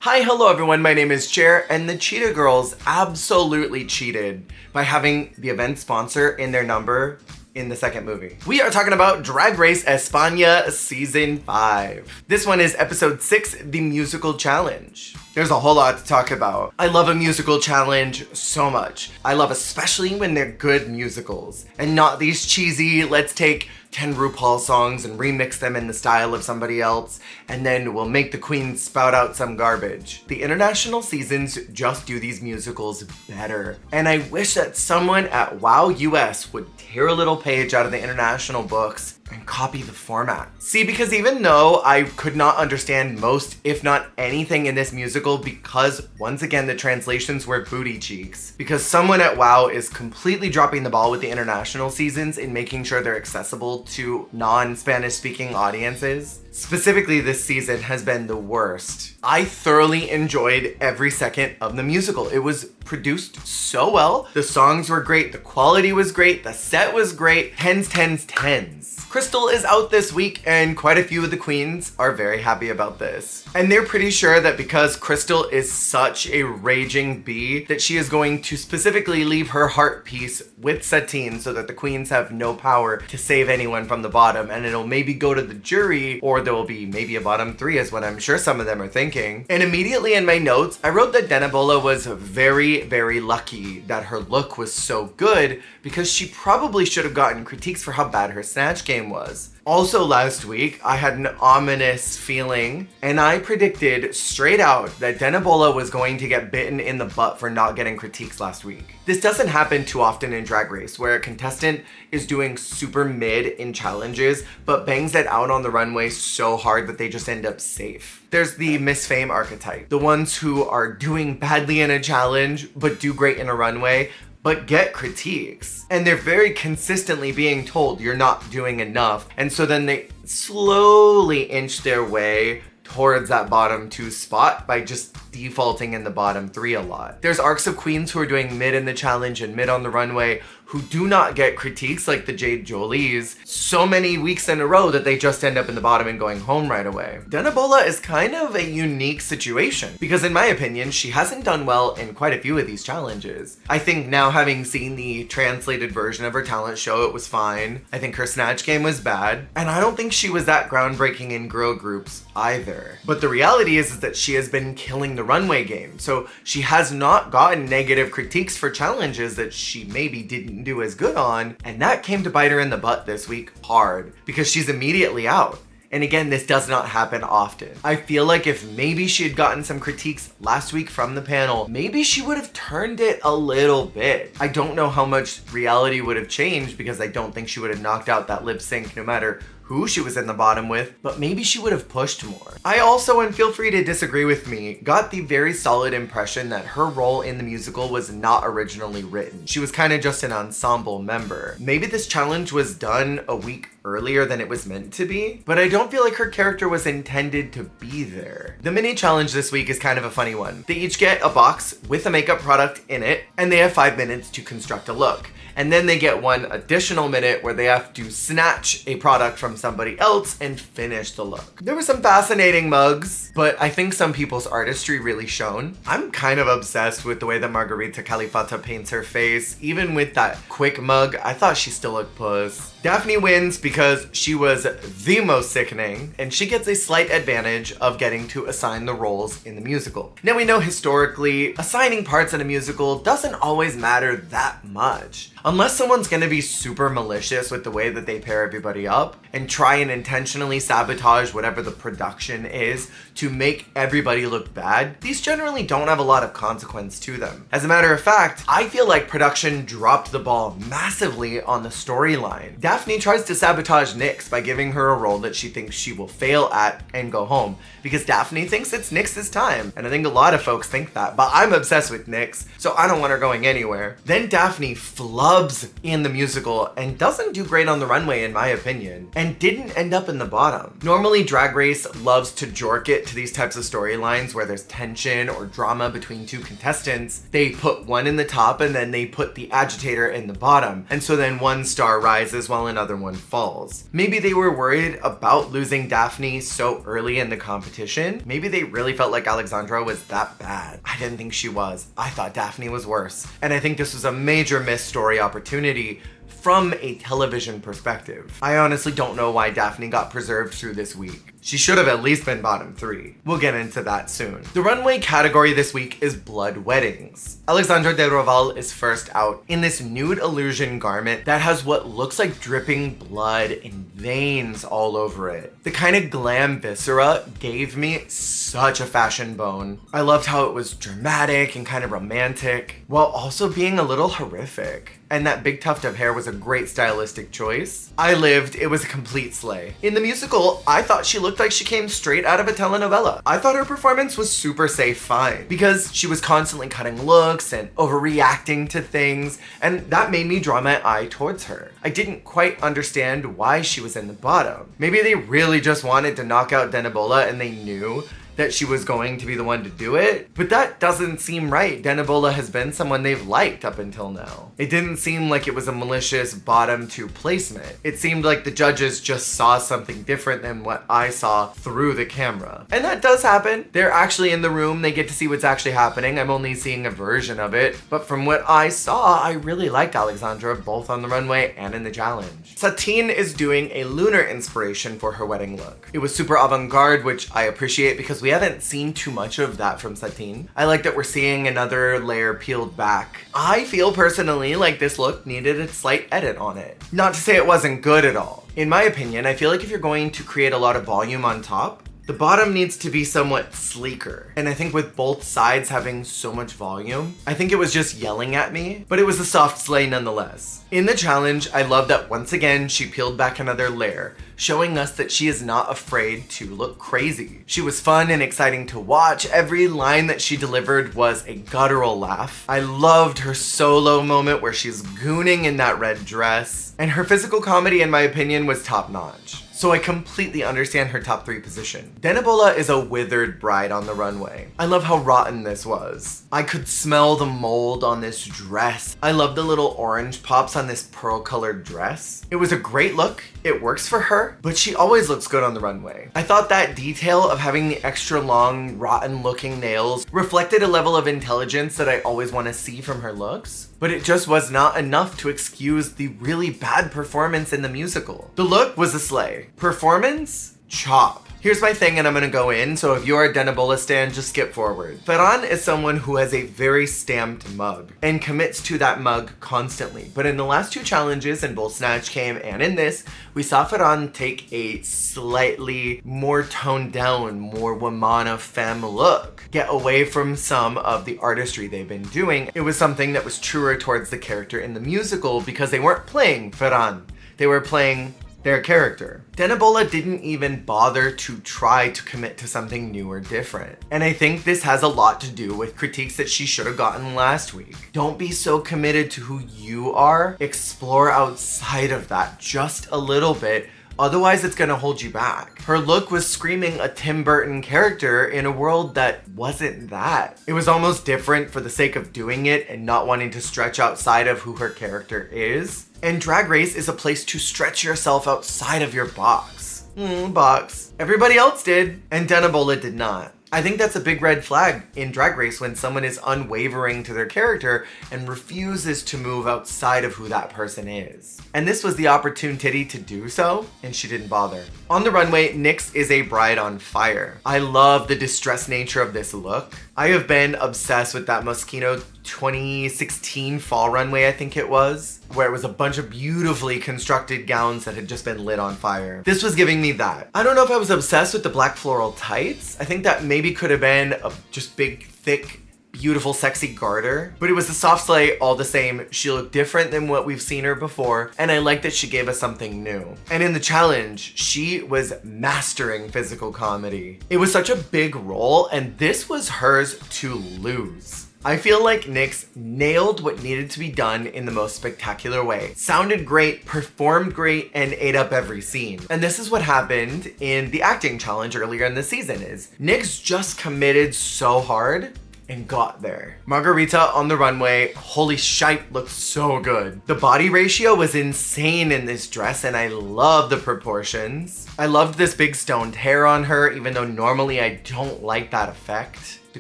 Hi, hello everyone, my name is Jer, and the Cheetah Girls absolutely cheated by having the event sponsor in their number in the second movie. We are talking about Drag Race España Season 5. This one is episode 6, The Musical Challenge. There's a whole lot to talk about. I love a musical challenge so much. I love especially when they're good musicals and not these cheesy, let's take 10 RuPaul songs and remix them in the style of somebody else, and then we'll make the queen spout out some garbage. The international seasons just do these musicals better. And I wish that someone at WOW US would tear a little page out of the international books and copy the format. See, because even though I could not understand most, if not anything in this musical, because once again, the translations were booty cheeks, because someone at WOW is completely dropping the ball with the international seasons in making sure they're accessible to non-Spanish speaking audiences. Specifically, this season has been the worst. I thoroughly enjoyed every second of the musical. It was produced so well. The songs were great. The quality was great. The set was great. 10s, 10s, 10s. Crystal is out this week, and quite a few of the queens are very happy about this. And they're pretty sure that because Crystal is such a raging bee, that she is going to specifically leave her heart piece with Satine so that the queens have no power to save anyone from the bottom, and it'll maybe go to the jury, or there will be maybe a bottom 3 is what I'm sure some of them are thinking. And immediately in my notes, I wrote that Denibola was very, very lucky that her look was so good, because she probably should have gotten critiques for how bad her snatch game was. Also last week, I had an ominous feeling, and I predicted straight out that Denibola was going to get bitten in the butt for not getting critiques last week. This doesn't happen too often in Drag Race, where a contestant is doing super mid in challenges, but bangs it out on the runway so hard that they just end up safe. There's the Miss Fame archetype, the ones who are doing badly in a challenge, but do great in a runway, but get critiques. And they're very consistently being told you're not doing enough. And so then they slowly inch their way towards that bottom 2 spot by just defaulting in the bottom 3 a lot. There's arcs of queens who are doing mid in the challenge and mid on the runway who do not get critiques, like the Jade Jolies, so many weeks in a row that they just end up in the bottom and going home right away. Denibola is kind of a unique situation, because in my opinion, she hasn't done well in quite a few of these challenges. I think now, having seen the translated version of her talent show, it was fine. I think her snatch game was bad, and I don't think she was that groundbreaking in girl groups either. But the reality is that she has been killing the runway game, so she has not gotten negative critiques for challenges that she maybe didn't do as good on, and that came to bite her in the butt this week hard, because she's immediately out. And again, this does not happen often. I feel like if maybe she had gotten some critiques last week from the panel, maybe she would have turned it a little bit. I don't know how much reality would have changed, because I don't think she would have knocked out that lip sync no matter who she was in the bottom with, but maybe she would have pushed more. I also, and feel free to disagree with me, got the very solid impression that her role in the musical was not originally written. She was kind of just an ensemble member. Maybe this challenge was done a week earlier than it was meant to be, but I don't feel like her character was intended to be there. The mini challenge this week is kind of a funny one. They each get a box with a makeup product in it, and they have 5 minutes to construct a look. And then they get 1 additional minute where they have to snatch a product from somebody else and finish the look. There were some fascinating mugs, but I think some people's artistry really shone. I'm kind of obsessed with the way that Margarita Califata paints her face. Even with that quick mug, I thought she still looked puss. Daphne wins because she was the most sickening, and she gets a slight advantage of getting to assign the roles in the musical. Now, we know historically, assigning parts in a musical doesn't always matter that much. Unless someone's gonna be super malicious with the way that they pair everybody up and try and intentionally sabotage whatever the production is to make everybody look bad, these generally don't have a lot of consequence to them. As a matter of fact, I feel like production dropped the ball massively on the storyline. Daphne tries to sabotage Nyx by giving her a role that she thinks she will fail at and go home, because Daphne thinks it's Nyx's time, and I think a lot of folks think that, but I'm obsessed with Nyx, so I don't want her going anywhere. Then Daphne flubs in the musical and doesn't do great on the runway in my opinion, and didn't end up in the bottom. Normally Drag Race loves to jork it to these types of storylines where there's tension or drama between 2 contestants. They put one in the top and then they put the agitator in the bottom, and so then one star rises while while another one falls. Maybe they were worried about losing Daphne so early in the competition. Maybe they really felt like Alexandra was that bad. I didn't think she was. I thought Daphne was worse. And I think this was a major missed story opportunity from a television perspective. I honestly don't know why Daphne got preserved through this week. She should have at least been bottom 3. We'll get into that soon. The runway category this week is blood weddings. Alexandra de Roval is first out in this nude illusion garment that has what looks like dripping blood and veins all over it. The kind of glam viscera gave me such a fashion bone. I loved how it was dramatic and kind of romantic, while also being a little horrific. And that big tuft of hair was a great stylistic choice. I lived, it was a complete slay. In the musical, I thought she looked like she came straight out of a telenovela. I thought her performance was super safe fine because she was constantly cutting looks and overreacting to things, and that made me draw my eye towards her. I didn't quite understand why she was in the bottom. Maybe they really just wanted to knock out Denibola and they knew that she was going to be the one to do it, but that doesn't seem right. Denibola has been someone they've liked up until now. It didn't seem like it was a malicious bottom 2 placement. It seemed like the judges just saw something different than what I saw through the camera. And that does happen. They're actually in the room, they get to see what's actually happening. I'm only seeing a version of it, but from what I saw, I really liked Alexandra both on the runway and in the challenge. Satine is doing a lunar inspiration for her wedding look. It was super avant-garde, which I appreciate because we haven't seen too much of that from Satine. I like that we're seeing another layer peeled back. I feel personally like this look needed a slight edit on it. Not to say it wasn't good at all. In my opinion, I feel like if you're going to create a lot of volume on top, the bottom needs to be somewhat sleeker. And I think with both sides having so much volume, I think it was just yelling at me, but it was a soft slay nonetheless. In the challenge, I love that once again, she peeled back another layer, showing us that she is not afraid to look crazy. She was fun and exciting to watch. Every line that she delivered was a guttural laugh. I loved her solo moment where she's gooning in that red dress, and her physical comedy, in my opinion, was top notch. So I completely understand her top 3 position. Denibola is a withered bride on the runway. I love how rotten this was. I could smell the mold on this dress. I love the little orange pops on this pearl colored dress. It was a great look. It works for her, but she always looks good on the runway. I thought that detail of having the extra long, rotten looking nails reflected a level of intelligence that I always want to see from her looks, but it just was not enough to excuse the really bad performance in the musical. The look was a slay. Performance? Chop. Here's my thing and I'm gonna go in, so if you're a Denibola stan, just skip forward. Ferran is someone who has a very stamped mug and commits to that mug constantly. But in the last 2 challenges, in both Snatch Game and in this, we saw Ferran take a slightly more toned down, more Womana femme look. Get away from some of the artistry they've been doing. It was something that was truer towards the character in the musical because they weren't playing Ferran. They were playing their character. Denibola didn't even bother to try to commit to something new or different. And I think this has a lot to do with critiques that she should have gotten last week. Don't be so committed to who you are. Explore outside of that just a little bit. Otherwise, it's gonna hold you back. Her look was screaming a Tim Burton character in a world that wasn't that. It was almost different for the sake of doing it and not wanting to stretch outside of who her character is. And Drag Race is a place to stretch yourself outside of your box. Box. Everybody else did, and Denibola did not. I think that's a big red flag in Drag Race when someone is unwavering to their character and refuses to move outside of who that person is. And this was the opportunity to do so, and she didn't bother. On the runway, NYX is a bride on fire. I love the distressed nature of this look. I have been obsessed with that Moschino 2016 fall runway, I think it was, where it was a bunch of beautifully constructed gowns that had just been lit on fire. This was giving me that. I don't know if I was obsessed with the black floral tights. I think that maybe could have been a just big, thick, beautiful, sexy garter, but it was a soft slay all the same. She looked different than what we've seen her before, and I like that she gave us something new. And in the challenge, she was mastering physical comedy. It was such a big role, and this was hers to lose. I feel like NYX nailed what needed to be done in the most spectacular way. Sounded great, performed great, and ate up every scene. And this is what happened in the acting challenge earlier in the season is NYX just committed so hard and got there. Margarita on the runway, holy shite, looked so good. The body ratio was insane in this dress and I love the proportions. I loved this big stoned hair on her, even though normally I don't like that effect. The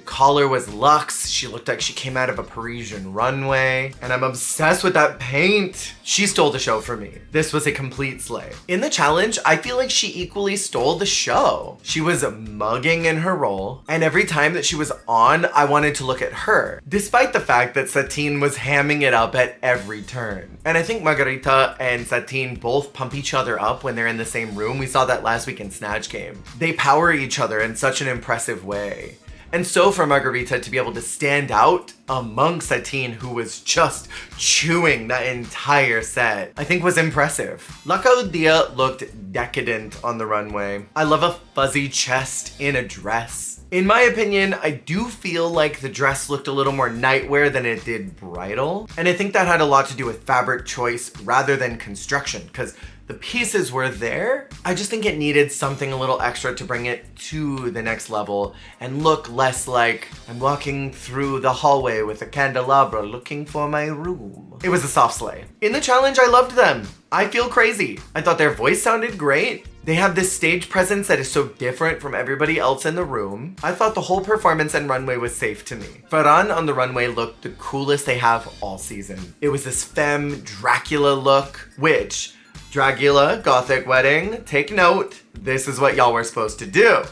collar was luxe. She looked like she came out of a Parisian runway. And I'm obsessed with that paint. She stole the show for me. This was a complete slay. In the challenge, I feel like she equally stole the show. She was mugging in her role. And every time that she was on, I wanted to look at her. Despite the fact that Satine was hamming it up at every turn. And I think Margarita and Satine both pump each other up when they're in the same room. We saw that last week in Snatch Game. They power each other in such an impressive way. And so for Margarita to be able to stand out among Satine, who was just chewing the entire set, I think was impressive. La Caudilla looked decadent on the runway. I love a fuzzy chest in a dress. In my opinion, I do feel like the dress looked a little more nightwear than it did bridal. And I think that had a lot to do with fabric choice rather than construction, because the pieces were there. I just think it needed something a little extra to bring it to the next level and look less like I'm walking through the hallway with a candelabra looking for my room. It was a soft slay. In the challenge, I loved them. I feel crazy. I thought their voice sounded great. They have this stage presence that is so different from everybody else in the room. I thought the whole performance and runway was safe to me. Ferran on the runway looked the coolest they have all season. It was this femme Dracula look, which Dragula, Gothic Wedding, take note, this is what y'all were supposed to do.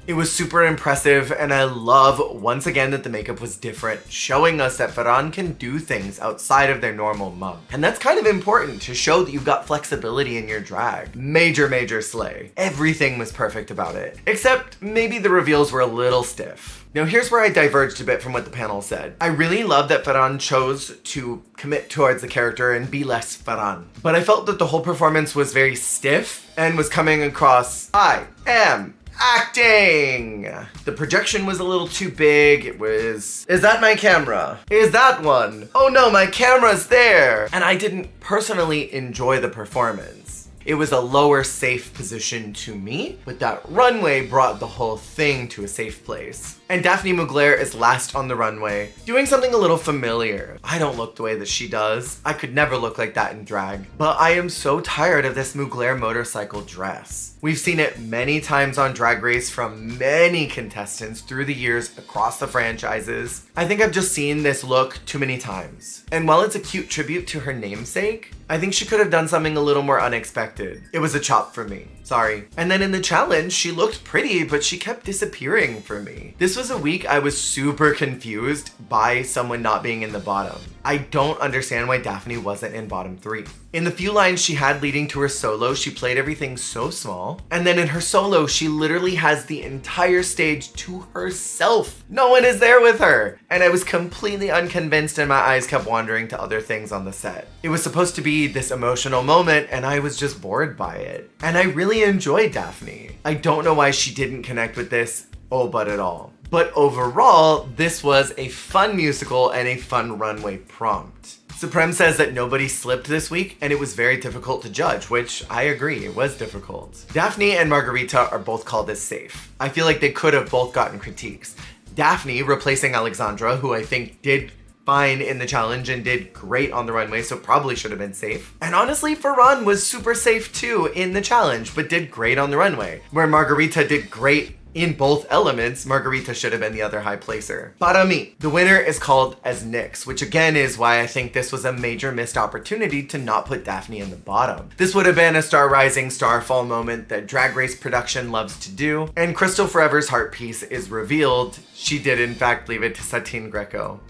It was super impressive and I love once again that the makeup was different, showing us that Ferran can do things outside of their normal mug. And that's kind of important to show that you've got flexibility in your drag. Major, major slay. Everything was perfect about it, except maybe the reveals were a little stiff. Now here's where I diverged a bit from what the panel said. I really love that Ferran chose to commit towards the character and be less Ferran. But I felt that the whole performance was very stiff and was coming across, I am acting. The projection was a little too big. It was, is that my camera? Is that one? Oh no, my camera's there. And I didn't personally enjoy the performance. It was a lower safe position to me, but that runway brought the whole thing to a safe place. And Daphne Mugler is last on the runway, doing something a little familiar. I don't look the way that she does. I could never look like that in drag. But I am so tired of this Mugler motorcycle dress. We've seen it many times on Drag Race from many contestants through the years across the franchises. I think I've just seen this look too many times. And while it's a cute tribute to her namesake, I think she could have done something a little more unexpected. It was a chop for me. Sorry. And then in the challenge, she looked pretty, but she kept disappearing for me. This was a week I was super confused by someone not being in the bottom. I don't understand why Daphne wasn't in bottom 3. In the few lines she had leading to her solo, she played everything so small. And then in her solo, she literally has the entire stage to herself. No one is there with her. And I was completely unconvinced and my eyes kept wandering to other things on the set. It was supposed to be this emotional moment and I was just bored by it. And I really enjoyed Daphne. I don't know why she didn't connect with this, but at all. But overall, this was a fun musical and a fun runway prompt. Supreme says that nobody slipped this week and it was very difficult to judge, which I agree, it was difficult. Daphne and Margarita are both called as safe. I feel like they could have both gotten critiques. Daphne replacing Alexandra, who I think did fine in the challenge and did great on the runway, so probably should have been safe. And honestly, Ferran was super safe too in the challenge, but did great on the runway. Where Margarita did great in both elements, Margarita should have been the other high placer. Para mí, the winner is called as Nyx, which again is why I think this was a major missed opportunity to not put Daphne in the bottom. This would have been a star rising, star fall moment that Drag Race production loves to do, and Crystal Forever's heart piece is revealed. She did in fact leave it to Satine Greco.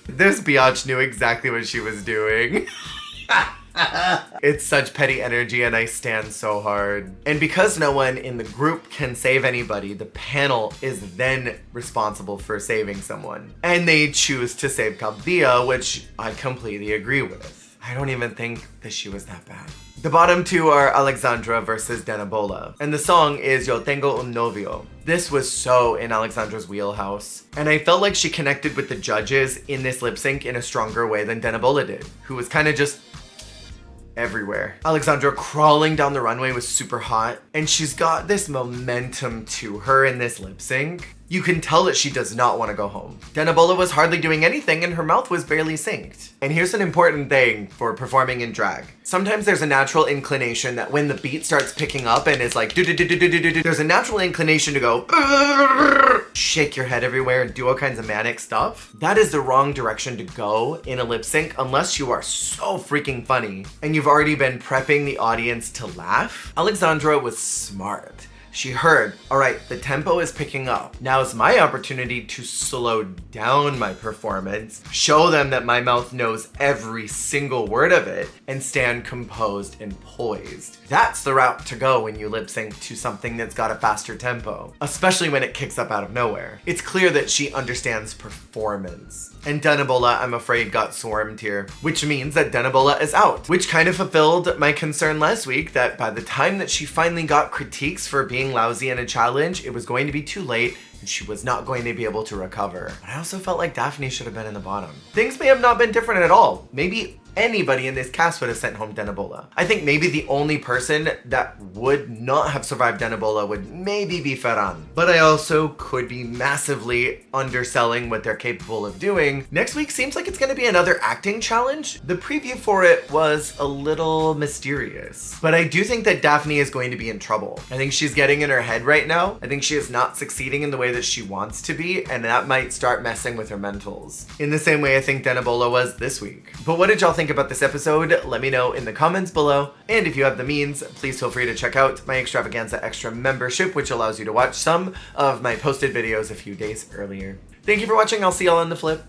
This biatch knew exactly what she was doing. It's such petty energy and I stand so hard. And because no one in the group can save anybody, the panel is then responsible for saving someone. And they choose to save Caudilla, which I completely agree with. I don't even think that she was that bad. The bottom two are Alexandra versus Denabola, and the song is Yo Tengo Un Novio. This was so in Alexandra's wheelhouse, and I felt like she connected with the judges in this lip sync in a stronger way than Denabola did, who was kind of just everywhere. Alexandra crawling down the runway was super hot, and she's got this momentum to her in this lip sync You can tell that she does not want to go home. Denobola was hardly doing anything and her mouth was barely synced. And here's an important thing for performing in drag. Sometimes there's a natural inclination that when the beat starts picking up and is like do-do-do-do-do-do-do, there's a natural inclination to go shake your head everywhere and do all kinds of manic stuff. That is the wrong direction to go in a lip sync unless you are so freaking funny and you've already been prepping the audience to laugh. Alexandra was smart. She heard, all right, the tempo is picking up. Now is my opportunity to slow down my performance, show them that my mouth knows every single word of it, and stand composed and poised. That's the route to go when you lip sync to something that's got a faster tempo, especially when it kicks up out of nowhere. It's clear that she understands performance. And Denobola, I'm afraid, got swarmed here, which means that Denobola is out, which kind of fulfilled my concern last week that by the time that she finally got critiques for being lousy in a challenge, it was going to be too late and she was not going to be able to recover. But I also felt like Daphne should have been in the bottom. Things may have not been different at all. Maybe anybody in this cast would have sent home Denobola. I think maybe the only person that would not have survived Denobola would maybe be Ferran. But I also could be massively underselling what they're capable of doing. Next week seems like it's gonna be another acting challenge. The preview for it was a little mysterious. But I do think that Daphne is going to be in trouble. I think she's getting in her head right now. I think she is not succeeding in the way that she wants to be, and that might start messing with her mentals. In the same way I think Denobola was this week. But what did y'all think about this episode? Let me know in the comments below. And if you have the means, please feel free to check out my Extravaganza Extra membership, which allows you to watch some of my posted videos a few days earlier. Thank you for watching. I'll see y'all on the flip.